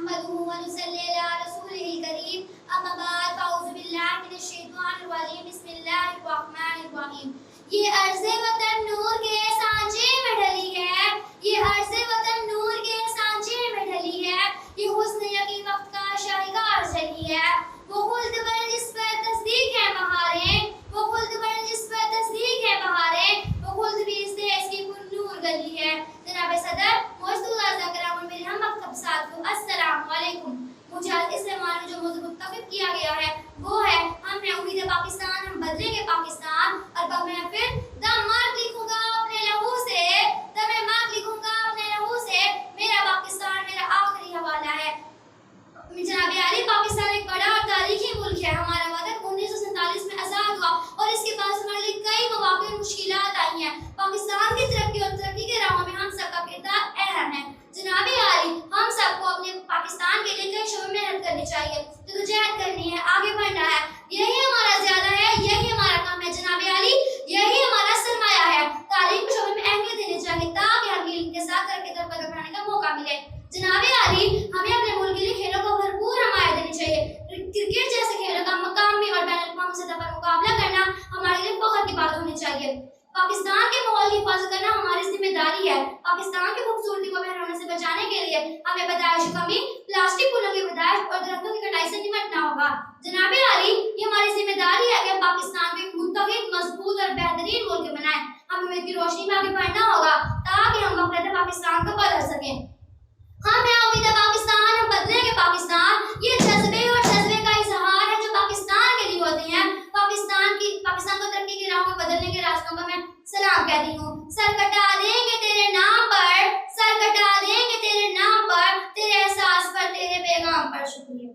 نحمده ونصلي على رسوله الكريم اما بعد فاعوذ باللہ من الشیطان الرجیم بسم اللہ الرحمن الرحیم. یہ عرض وطن نور کے سانچے میں ڈھلی ہے، یہ عرض وطن نور کے سانچے میں ڈھلی ہے، یہ حسن یقین وقت کا شاہکار جلی ہے. وہ خلد پر جس پر تصدیق ہے بہاریں، وہ خلد پر جس پر تصدیق ہے بہاریں، وہ خلد بھی اس دیش کی پر نور گلی ہے. جناب صدر موجود کرام میرے ہم مکتب ساتھ کو السلام علیکم. مجھے آج اس زمانے میں جو موضوع منتخب کیا گیا ہے وہ ہے ہم ہیں امید پاکستان، ہم بدلیں گے پاکستان. اور اب میں پھر دم مارک لکھوں گا اپنے لہو سے، دم مارک لکھوں گا اپنے لہو سے. میرا پاکستان میرا آخری حوالہ ہے. جناب عالی، پاکستان ایک بڑا اور تاریخی ملک ہے. ہمارا وطن 1947 میں آزاد ہوا اور اس کے بعد ہمارے لیے کئی مواقع اور مشکلات آئی ہیں. پاکستان کی ترقی اور ترقی کے راہوں میں ہم سب کا کردار اہم ہے. جناب عالی، ہم سب کو اپنے پاکستان کے لیے کئی شعبوں میں محنت کرنی چاہیے، جدوجہد کرنی ہے، آگے بڑھنا ہے. یہی ہمارا زیادہ ہے، یہی ہمارا کام ہے. جناب عالی، یہی ہمارا سرمایہ ہے. تعلیم کے شعبے میں اہمیت دینی چاہیے تاکہ ہم علم کے ساتھ ترقی بڑھانے کا موقع ملے. جناب عالی، ہمیں اپنے ملک کے لیے کھیلوں کو بھرپور حمایت دینی چاہیے. کرکٹ جیسے کھیلوں کا مقامی اور بین الاقوامی سطح پر مقابلہ کرنا ہمارے لیے فخر کی بات ہونی چاہیے. پاکستان کے ماحول کی حفاظت کرنا ہماری ذمہ داری ہے. پاکستان کی خوبصورتی کو بحران سے بچانے کے لیے ہمیں پیدائش کی کمی، پلاسٹک پھولوں کی پیدائش اور درختوں کی کٹائی سے نمٹنا ہوگا. جناب عالی، یہ ہماری ذمہ داری ہے کہ پاکستان کو ایک متحد، مضبوط اور بہترین ملک بنائیں. ہمیں امید کی روشنی میں آگے بڑھنا ہوگا تاکہ ہم وفرت پاکستان کو بدل سکیں. ہم ہیں امید پاکستان، ہم بدلیں گے پاکستان. یہ جذبے اور جذبے کا اظہار ہے جو پاکستان کے لیے ہوتے ہیں. پاکستان کو ترقی کی راہوں میں بدلنے کے راستوں کا میں سلام کہتی ہوں. سر کٹا دیں گے تیرے نام پر، سر کٹا دیں گے تیرے نام پر، تیرے احساس پر، تیرے پیغام پر. شکریہ.